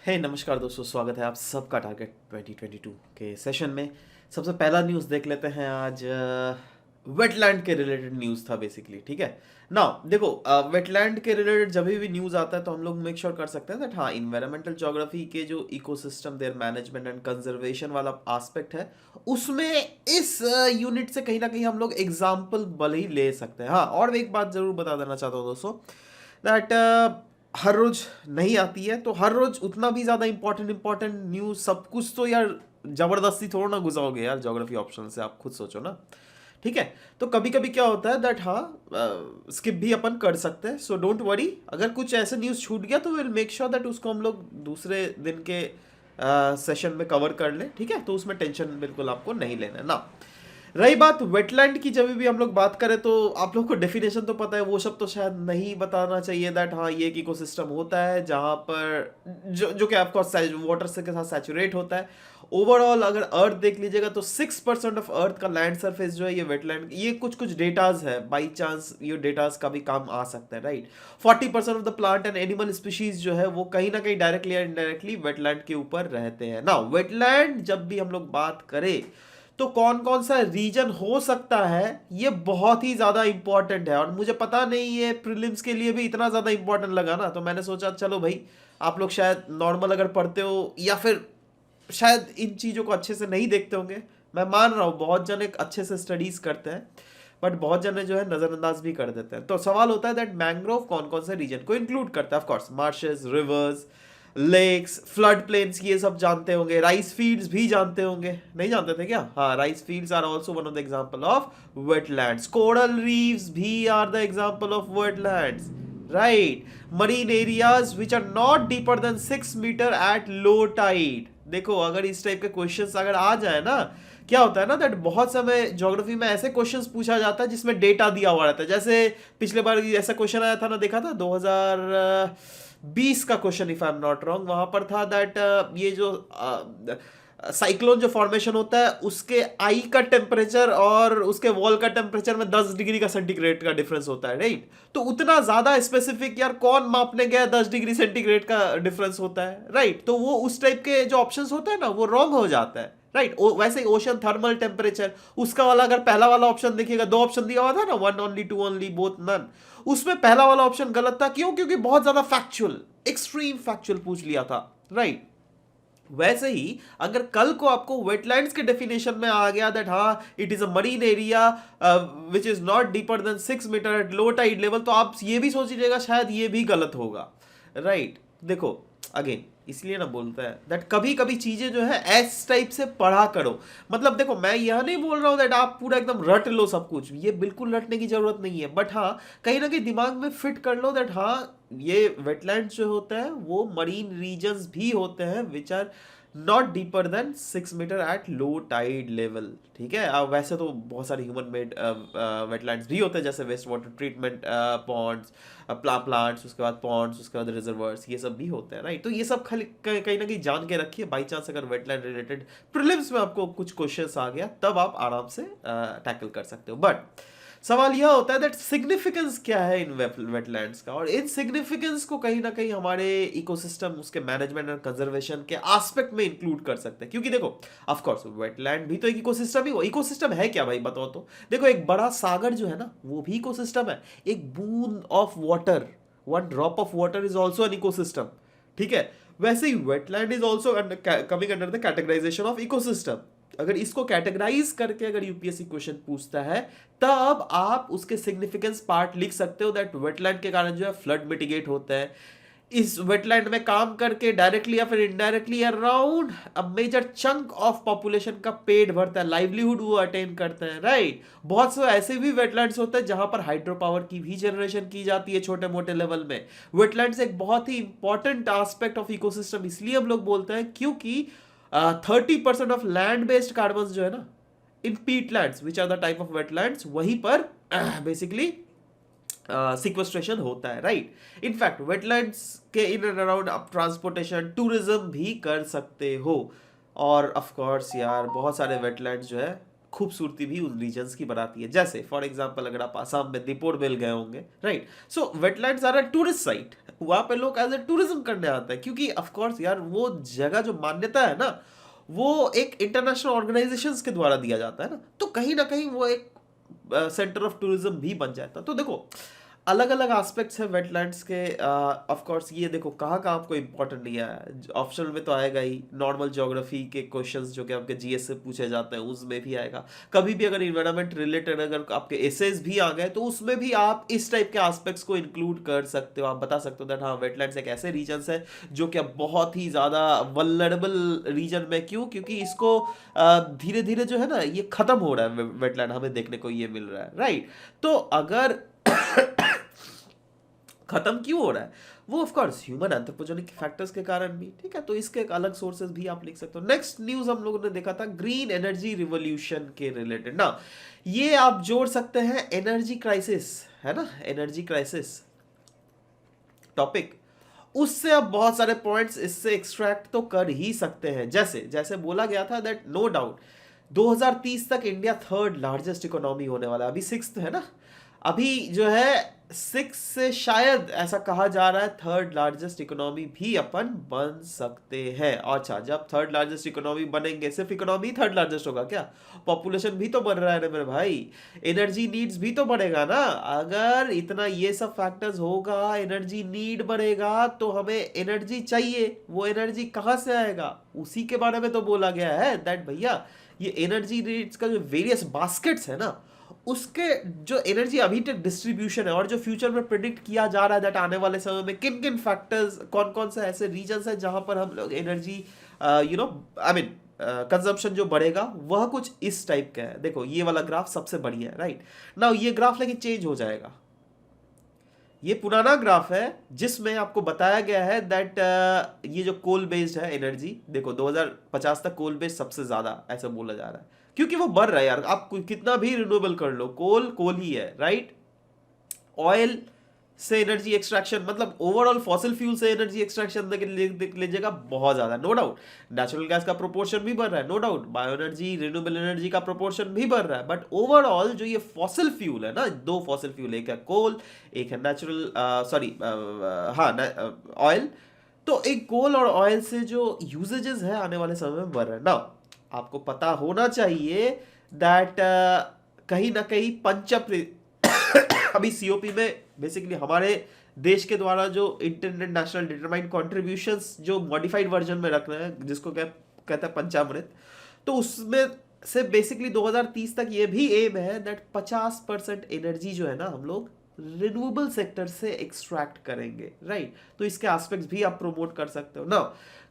हे नमस्कार दोस्तों, स्वागत है आप सबका टारगेट 2022 के सेशन में। सबसे पहला न्यूज़ देख लेते हैं आज। वेटलैंड के रिलेटेड न्यूज़ था बेसिकली, ठीक है ना। देखो, वेटलैंड के रिलेटेड जब भी न्यूज़ आता है तो हम लोग मेक श्योर कर सकते हैं दैट हाँ, इन्वायरमेंटल ज्योग्राफी के जो ecosystem there management and conservation वाला एस्पेक्ट है, उसमें इस यूनिट से कहीं ना कहीं हम लोग एग्जाम्पल भले ही ले सकते हैं। हाँ, और एक बात ज़रूर बता देना चाहता हूँ दोस्तों दैट हर रोज नहीं आती है, तो हर रोज उतना भी ज्यादा इंपॉर्टेंट न्यूज सब कुछ तो यार जबरदस्ती थोड़ा ना घुसाओगे यार ज्योग्राफी ऑप्शन से, आप खुद सोचो ना। ठीक है, तो कभी कभी क्या होता है दैट हाँ, स्किप भी अपन कर सकते हैं। सो डोंट वरी, अगर कुछ ऐसे न्यूज़ छूट गया तो विल मेक श्योर दैट उसको हम लोग दूसरे दिन के सेशन में कवर कर लें। ठीक है, तो उसमें टेंशन बिल्कुल आपको नहीं लेना है ना। रही बात वेटलैंड की, जब भी हम लोग बात करें तो आप लोग को डेफिनेशन तो पता है, वो सब तो शायद नहीं बताना चाहिए दैट हाँ, ये एक इकोसिस्टम होता है जहाँ पर जो कि आपको वाटर से के साथ सैचुरेट होता है। ओवरऑल अगर अर्थ देख लीजिएगा तो 6% ऑफ अर्थ का लैंड सरफेस जो है ये वेटलैंड, ये कुछ डेटाज है, बाई चांस ये डेटाज का भी काम आ सकता है, right. 40% of the plant and animal species जो है वो कहीं ना कहीं डायरेक्टली या इनडायरेक्टली वेटलैंड के ऊपर रहते हैं ना। वेटलैंड जब भी हम लोग बात करें तो कौन कौन सा रीजन हो सकता है, ये बहुत ही ज्यादा इंपॉर्टेंट है। और मुझे पता नहीं ये प्रीलिम्स के लिए भी इतना ज्यादा इंपॉर्टेंट लगा ना, तो मैंने सोचा चलो भाई, आप लोग शायद नॉर्मल अगर पढ़ते हो या फिर शायद इन चीज़ों को अच्छे से नहीं देखते होंगे। मैं मान रहा हूँ बहुत जन एक अच्छे से स्टडीज करते हैं, बट बहुत जने जो है नज़रअंदाज भी कर देते हैं। तो सवाल होता है दैट मैंग्रोव कौन कौन से रीजन को इंक्लूड करता है। Of course marshes, rivers, lakes, flood plains, ये सब जानते होंगे। राइस फील्ड्स भी जानते होंगे, नहीं जानते थे क्या? हाँ, rice fields are also one of the example of wetlands. Coral reefs भी are the example of wetlands, right. Marine areas which are not deeper than 6 metre at low tide. देखो, अगर इस टाइप के क्वेश्चंस अगर आ जाए ना, क्या होता है ना दैट बहुत समय ज्योग्राफी में ऐसे क्वेश्चंस पूछा जाता है जिसमें डेटा दिया हुआ रहता है। जैसे पिछले बार ऐसा क्वेश्चन आया था ना, देखा था 2020 का question, if I am not wrong. वहां पर था दैट ये जो साइक्लोन जो फॉर्मेशन होता है उसके आई का टेम्परेचर और उसके वॉल का टेम्परेचर में 10 डिग्री का सेंटीग्रेड का डिफरेंस होता है, राइट। तो उतना ज्यादा स्पेसिफिक यार कौन मापने गया 10 डिग्री सेंटीग्रेड का डिफरेंस होता है, राइट। तो वो उस टाइप के जो ऑप्शंस होते हैं ना वो रॉन्ग हो जाता है, राइट। वैसे ही ओशन थर्मल टेम्परेचर, उसका वाला अगर पहला वाला ऑप्शन देखिएगा, दो ऑप्शन दिया हुआ था ना, one only, two only, both none. उसमें पहला वाला ऑप्शन गलत था। क्यों? क्योंकि बहुत ज्यादा फैक्चुअल, एक्सट्रीम फैक्चुअल पूछ लिया था, राइट। वैसे ही अगर कल को आपको वेटलैंड्स के डेफिनेशन में आ गया दैट हाँ, it is a marine area which is not deeper than 6 metre at low tide level, तो आप ये भी सोच लीजिएगा शायद ये भी गलत होगा, राइट। देखो अगेन, इसलिए ना बोलता है दैट कभी कभी चीजें जो है एस टाइप से पढ़ा करो। मतलब देखो, मैं यह नहीं बोल रहा हूं दैट आप पूरा एकदम रट लो सब कुछ, ये बिल्कुल रटने की जरूरत नहीं है। बट हाँ, कहीं ना कहीं दिमाग में फिट कर लो दैट हाँ, ये वेटलैंड्स जो होते हैं वो मरीन रीजन्स भी होते हैं which are not deeper than 6 metre at low tide level, ठीक है। अब वैसे तो बहुत सारे ह्यूमन मेड वेटलैंड्स भी होते हैं, जैसे waste water treatment ponds, plants, उसके बाद पॉन्ड्स, उसके बाद रिजर्वर्स, ये सब भी होते हैं, राइट। तो ये सब खाली कहीं ना कहीं जान के रखिए, बाई चांस अगर वेटलैंड रिलेटेड प्रीलिम्स में आपको कुछ क्वेश्चंस आ गया तब आप आराम से टैकल कर सकते हो। बट सवाल यह होता है दैट सिग्निफिकेंस क्या है इन वेटलैंड्स का, और इन सिग्निफिकेंस को कहीं ना कहीं हमारे इकोसिस्टम, उसके मैनेजमेंट एंड कंजर्वेशन के एस्पेक्ट में इंक्लूड कर सकते हैं। क्योंकि देखो, ऑफ कोर्स वेटलैंड भी तो एक इकोसिस्टम ही, वो इकोसिस्टम है क्या भाई बताओ तो। देखो, एक बड़ा सागर जो है ना वो भी इकोसिस्टम है। एक बूंद of water, one drop of water is also an ecosystem, ठीक है। वैसे ही wetland is also coming under the categorisation of ecosystem. अगर इसको कैटेगराइज करके अगर यूपीएससी क्वेश्चन पूछता है तब आप उसके सिग्निफिकेंस पार्ट लिख सकते हो दैट वेटलैंड के कारण जो है फ्लड मिटिगेट होता है। इस वेटलैंड में काम करके डायरेक्टली या फिर indirectly around a major chunk of population का पेट भरता है, लाइवलीहुड वो अटेन करते हैं, राइट। बहुत से ऐसे भी वेटलैंड्स होते हैं जहां पर हाइड्रो पावर की भी जनरेशन की जाती है छोटे मोटे लेवल में। वेटलैंड्स एक बहुत ही इंपॉर्टेंट एस्पेक्ट ऑफ इकोसिस्टम इसलिए हम लोग बोलते हैं क्योंकि 30% ऑफ लैंड बेस्ड कार्बन जो है ना in peatlands which are the type of wetlands, वहीं पर बेसिकली सिक्वेस्ट्रेशन होता है, राइट। इनफैक्ट वेटलैंड्स के इन एंड अराउंड आप ट्रांसपोर्टेशन, टूरिज्म भी कर सकते हो। और ऑफ कोर्स यार बहुत सारे वेटलैंड्स जो है खूबसूरती भी उन रीजन्स की बनाती है। जैसे फॉर एग्जांपल अगर आप आसाम में दीपोर बिल गए होंगे, right. So wetlands are a tourist site, वहां पे लोग एज ए टूरिज्म करने आते हैं, क्योंकि ऑफ कोर्स यार वो जगह जो मान्यता है ना, वो एक इंटरनेशनल ऑर्गेनाइजेशंस के द्वारा दिया जाता है ना कहीं वो एक सेंटर ऑफ टूरिज्म भी बन जाता है। तो देखो अलग अलग एस्पेक्ट्स है वेटलैंड्स के। ऑफ कोर्स ये देखो कहाँ कहाँ आपको इंपॉर्टेंट नहीं है, ऑप्शनल में तो आएगा ही, नॉर्मल ज्योग्राफी के क्वेश्चंस जो कि आपके जीएस से पूछे जाते हैं उसमें भी आएगा। कभी भी अगर इन्वायरमेंट रिलेटेड अगर आपके एसेज भी आ गए तो उसमें भी आप इस टाइप के एस्पेक्ट्स को इंक्लूड कर सकते हो। आप बता सकते हो दैट हाँ वेटलैंड्स एक ऐसे रीजन है जो कि अब बहुत ही ज़्यादा वल्नरेबल रीजन में, क्योंकि इसको धीरे धीरे जो है ना ये खत्म हो रहा है, वेटलैंड हमें देखने को ये मिल रहा है, राइट। तो अगर खत्म क्यों हो रहा है, वो of course human anthropogenic factors के कारण भी, ठीक है। तो इसके एक अलग सोर्सेज भी आप लिख सकते हो। नेक्स्ट न्यूज हम लोगों ने देखा था ग्रीन एनर्जी रिवॉल्यूशन के रिलेटेड ना, ये आप जोड़ सकते हैं एनर्जी क्राइसिस, है ना, एनर्जी क्राइसिस टॉपिक, उससे अब बहुत सारे पॉइंट्स इससे एक्सट्रैक्ट तो कर ही सकते हैं। जैसे जैसे बोला गया था दैट नो डाउट 2030 तक इंडिया थर्ड लार्जेस्ट इकोनॉमी होने वाला है, अभी सिक्स्थ है ना, अभी जो है सिक्स से शायद ऐसा कहा जा रहा है थर्ड लार्जेस्ट इकोनॉमी भी अपन बन सकते हैं। अच्छा जब थर्ड लार्जेस्ट इकोनॉमी बनेंगे, सिर्फ इकोनॉमी थर्ड लार्जेस्ट होगा क्या, पॉपुलेशन भी तो बढ़ रहा है ना मेरे भाई, एनर्जी नीड्स भी तो बढ़ेगा ना। अगर इतना ये सब फैक्टर्स होगा, एनर्जी नीड बढ़ेगा तो हमें एनर्जी चाहिए, वो एनर्जी कहाँ से आएगा, उसी के बारे में तो बोला गया है दैट भैया ये एनर्जी नीड्स का जो वेरियस बास्केट्स है ना, उसके जो एनर्जी अभी तक डिस्ट्रीब्यूशन है और जो फ्यूचर में प्रिडिक्ट किया जा रहा है दैट आने वाले समय में किन किन फैक्टर्स, कौन कौन से ऐसे रीजन्स हैं जहां पर हम लोग एनर्जी कंजम्पशन जो बढ़ेगा वह कुछ इस टाइप का है। देखो ये वाला ग्राफ सबसे बढ़िया है, राइट नाउ ये ग्राफ लेकिन चेंज हो जाएगा। ये पुराना ग्राफ है जिसमें आपको बताया गया है दैट ये जो कोल बेस्ड है एनर्जी, देखो 2050 तक कोल बेस्ड सबसे ज्यादा ऐसा बोला जा रहा है, क्योंकि वो बढ़ रहा है यार, आप कितना भी रिन्यूएबल कर लो कोल कोल ही है, राइट। ऑयल से एनर्जी एक्सट्रैक्शन मतलब ओवरऑल फॉसिल फ्यूल से एनर्जी एक्सट्रैक्शन देख लीजिएगा बहुत ज्यादा, नो डाउट नेचुरल गैस का प्रोपोर्शन भी बढ़ रहा है, no doubt bio energy renewable energy का प्रोपोर्शन भी बढ़ रहा है, बट ओवरऑल जो ये फॉसिल फ्यूल है ना, दो फॉसिल फ्यूल, एक है कोल एक है नेचुरल ऑयल, तो एक कोल और ऑयल से जो यूजेजेस है आने वाले समय में बढ़ रहा है ना। आपको पता होना चाहिए दैट कहीं ना कहीं अभी सीओपी में बेसिकली हमारे देश के द्वारा जो इंटरनेट नेशनल डिटरमाइंड कॉन्ट्रीब्यूशंस जो मॉडिफाइड वर्जन में रख रहे हैं जिसको कहते हैं पंचामृत, तो उसमें से बेसिकली 2030 तक ये भी एम है दैट 50% एनर्जी जो है ना हम लोग रिन्यूएबल सेक्टर से एक्सट्रैक्ट करेंगे, राइट। तो इसके एस्पेक्ट्स भी आप प्रमोट कर सकते हो ना।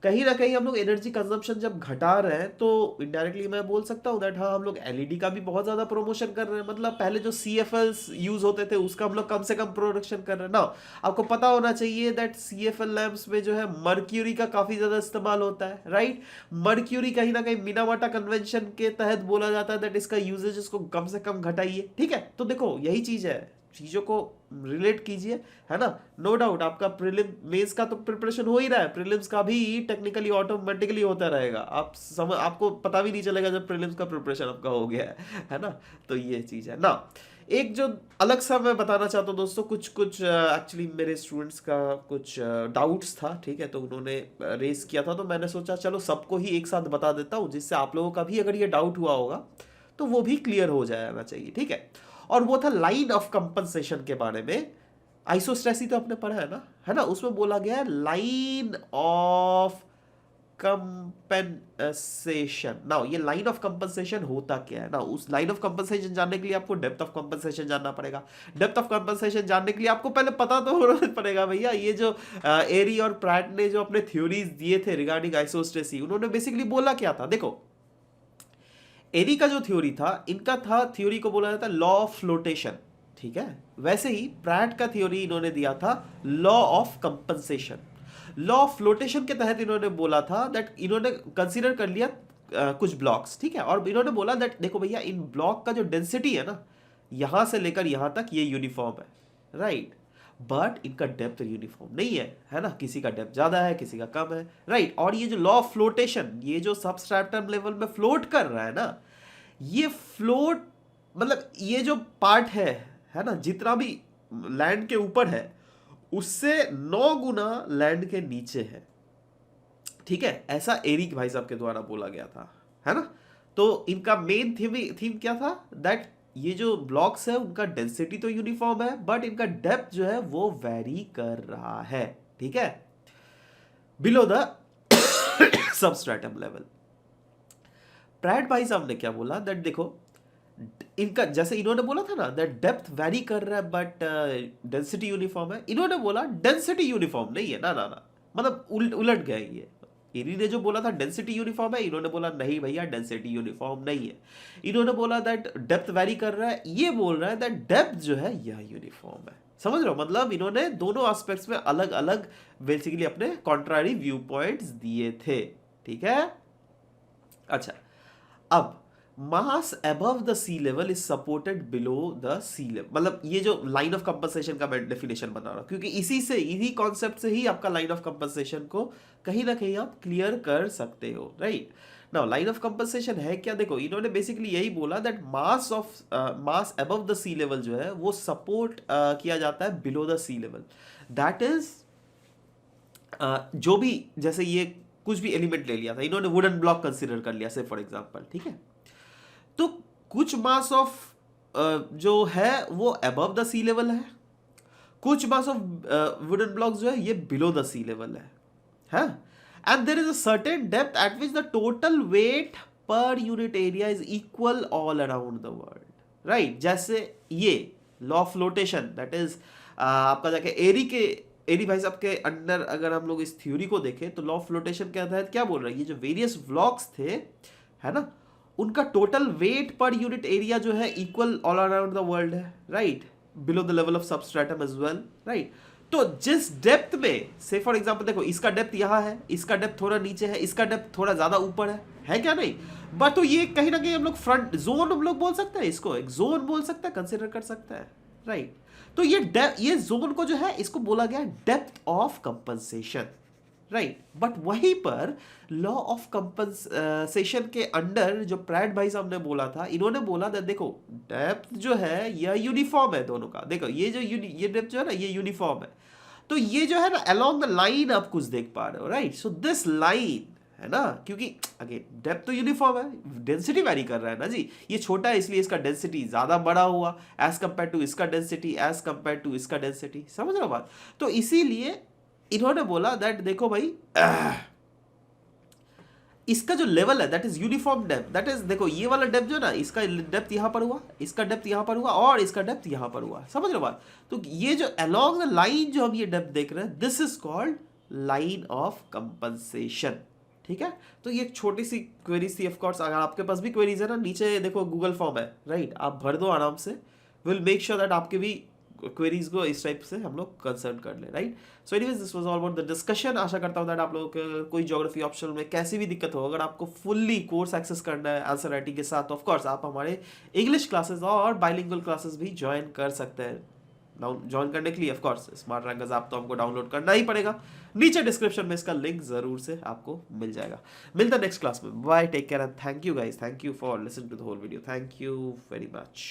कहीं ना कहीं हम लोग एनर्जी कंजम्पशन जब घटा रहे हैं तो इनडायरेक्टली मैं बोल सकता हूँ दैट हाँ हम लोग एलईडी का भी बहुत ज्यादा प्रमोशन कर रहे हैं, मतलब पहले जो सीएफएल्स यूज होते थे उसका हम लोग कम से कम प्रोडक्शन कर रहे हैं ना। आपको पता होना चाहिए दैट सीएफएल लैंप्स में जो है मर्क्यूरी का काफी ज्यादा इस्तेमाल होता है, राइट। मर्क्यूरी कहीं ना कहीं मिनामाटा कन्वेंशन के तहत बोला जाता है दैट इसका यूजेज को कम से कम घटाइए, ठीक है। तो देखो यही चीज है, चीजों को रिलेट कीजिए, है ना। नो डाउट आपका प्रीलिम मेंस का तो प्रिपरेशन हो ही रहा है, प्रीलिम्स का भी टेक्निकली ऑटोमेटिकली होता रहेगा, आपको पता भी नहीं चलेगा जब प्रीलिम्स का प्रिपरेशन आपका हो गया है ना। तो ये चीज है ना। एक जो अलग सा मैं बताना चाहता हूँ दोस्तों, कुछ एक्चुअली मेरे स्टूडेंट्स का कुछ डाउट्स था, ठीक है, तो उन्होंने रेस किया था, तो मैंने सोचा चलो सबको ही एक साथ बता देता हूँ जिससे आप लोगों का भी अगर ये डाउट हुआ होगा तो वो भी क्लियर हो जाना चाहिए, ठीक है। और वो था लाइन ऑफ कंपनसेशन के बारे में। आइसोस्ट्रेसी तो आपने पढ़ा है ना, उसमें बोला गया है लाइन ऑफ कंपनसेशन। नाउ ये लाइन ऑफ कंपनसेशन होता क्या है ना, उस लाइन ऑफ कंपनसेशन जानने के लिए आपको डेप्थ ऑफ कंपनसेशन जानना पड़ेगा। डेप्थ ऑफ कंपनसेशन जानने के लिए आपको पहले पता तो होना पड़ेगा भैया, ये जो एरी और प्रैट ने जो अपने थ्योरीज दिए थे रिगार्डिंग आइसोस्ट्रेसी, उन्होंने बेसिकली बोला क्या था। देखो एरी का जो थ्योरी था, इनका था थ्योरी को बोला जाता है लॉ ऑफ फ्लोटेशन, ठीक है। वैसे ही प्रैट का थ्योरी इन्होंने दिया था law of compensation. Law of flotation के तहत इन्होंने बोला था दैट इन्होंने कंसीडर कर लिया कुछ ब्लॉक्स, ठीक है, और इन्होंने बोला दैट देखो भैया इन ब्लॉक का जो डेंसिटी है ना यहां से लेकर यहां तक ये यूनिफॉर्म है, राइट, बट इनका डेप्थ यूनिफॉर्म नहीं है ना, किसी का डेप्थ ज्यादा है किसी का कम है, राइट। और ये जो लॉ ऑफ फ्लोटेशन, ये जो सबस्ट्रैटम लेवल में फ्लोट कर रहा है ना, ये फ्लोट मतलब ये जो पार्ट है ना, जितना भी लैंड के ऊपर है उससे 9 गुना लैंड के नीचे है, ठीक है, ऐसा एरिक भाई साहब के द्वारा बोला गया था, है ना। तो इनका मेन थीम क्या था, दैट ये जो ब्लॉक्स है उनका डेंसिटी तो यूनिफॉर्म है बट इनका डेप्थ जो है वो वेरी कर रहा है, ठीक है, below the substratum level. Pratt भाई साहब ने क्या बोला, दैट देखो इनका जैसे इन्होंने बोला था ना दैट डेप्थ वेरी कर रहा है बट डेंसिटी यूनिफॉर्म है, इन्होंने बोला डेंसिटी यूनिफॉर्म नहीं है, ना ना ना, मतलब उलट गए ये। इन्हीं ने जो बोला था डेंसिटी यूनिफॉर्म है, इन्होंने बोला नहीं भैया डेंसिटी यूनिफॉर्म नहीं है। इन्होंने बोला दैट डेप्थ वेरी कर रहा है, ये बोल रहा है दैट डेप्थ जो है यह यूनिफॉर्म है। समझ रहे हो, मतलब इन्होंने दोनों एस्पेक्ट्स में अलग अलग बेसिकली अपने कॉन्ट्रारी व्यू पॉइंट्स दिए थे, ठीक है। अच्छा, अब mass above the sea level is supported below the sea level, मतलब ये जो लाइन ऑफ कंपनसेशन का मैं डेफिनेशन बना रहा हूं, क्योंकि इसी कॉन्सेप्ट से ही आपका लाइन ऑफ कंपनसेशन को कहीं ना कहीं आप क्लियर कर सकते हो, right. Now line of compensation है क्या, देखो इन्होंने बेसिकली यही बोला that mass above the sea level जो है वो सपोर्ट किया जाता है below the sea level, that is जो भी, जैसे ये कुछ भी एलिमेंट ले लिया था इन्होंने, वुडन ब्लॉक कंसीडर कर लिया से फॉर एग्जांपल, ठीक है, तो कुछ मास ऑफ जो है वो अबव द सी लेवल है, कुछ मास ऑफ वुडन ब्लॉक्स जो है ये बिलो द सी लेवल है, and there is a certain depth at which the total weight per unit area is equal all around the world, right. जैसे ये law of flotation, that is आपका जाके एरी भाई साहब के अंडर अगर हम लोग इस थ्योरी को देखें तो लॉ ऑफ फ्लोटेशन के तहत क्या बोल रहा है, ये जो वेरियस ब्लॉक्स थे, है ना, उनका total weight per unit area जो है equal all around the world है, right, below the level of substratum as well, right. तो जिस डेप्थ में से फॉर एग्जांपल देखो इसका डेप्थ यहां है, इसका डेप्थ थोड़ा नीचे है, इसका डेप्थ थोड़ा ज्यादा ऊपर है क्या नहीं, बट तो ये कहीं ना कहीं हम लोग फ्रंट जोन हम लोग बोल सकते हैं, इसको एक जोन बोल सकते हैं, कंसिडर कर सकते हैं, राइट। तो ये जोन को जो है इसको बोला गया depth of compensation, right. But वहीं पर लॉ ऑफ कंपनसेशन के अंडर जो प्रैट भाई साहब ने बोला था, इन्होंने बोला था देखो डेप्थ जो है यह यूनिफॉर्म है दोनों का, देखो ये डेप्थ जो है ना ये यूनिफॉर्म है, तो ये जो है ना अलोंग द लाइन आप कुछ देख पा रहे हो, राइट। सो दिस लाइन है ना, क्योंकि अगेन डेप्थ तो यूनिफॉर्म है, डेंसिटी वैरी कर रहा है ना जी, ये छोटा है इसलिए इसका डेंसिटी ज्यादा बड़ा हुआ एज कंपेयर टू इसका डेंसिटी, एज कंपेयर टू इसका डेंसिटी, समझ रहे हो बात। तो इसीलिए इन्होंने बोला दैट देखो भाई इसका जो लेवल है that is uniform depth, that is देखो ये वाला डेप्थ जो ना, इसका डेप्थ यहां पर हुआ, इसका डेप्थ यहां पर हुआ और इसका डेप्थ यहां पर हुआ, समझ रहे हो बात। तो ये जो अलोंग द लाइन जो हम ये डेप्थ देख रहे हैं, this is called line of compensation, ठीक है। तो ये एक छोटी सी क्वेरीज थी, ऑफ कोर्स अगर आपके पास भी क्वेरीज है ना, नीचे देखो गूगल फॉर्म है, राइट, आप भर दो आराम से, विल मेक श्योर दैट आपके भी क्वेरीज को इस टाइप से हम लोग कंसर्न कर ले, right. So anyways this was all about the discussion. आशा करता हूं दैट आप लोगों को कोई ज्योग्राफी ऑप्शनल में कैसी भी दिक्कत हो, अगर आपको फुल्ली कोर्स एक्सेस करना है आंसर राइटिंग के साथ, ऑफ कोर्स आप हमारे इंग्लिश क्लासेस और बाइलिंगुअल क्लासेस भी ज्वाइन कर सकते हैं। ज्वाइन करने के लिए of course smart rankers app तो हमको डाउनलोड करना ही पड़ेगा, नीचे डिस्क्रिप्शन में इसका लिंक जरूर से आपको मिल जाएगा। मिलता है नेक्स्ट क्लास में, bye, take care and thank you guys, thank you for listening to the whole video, thank you very much.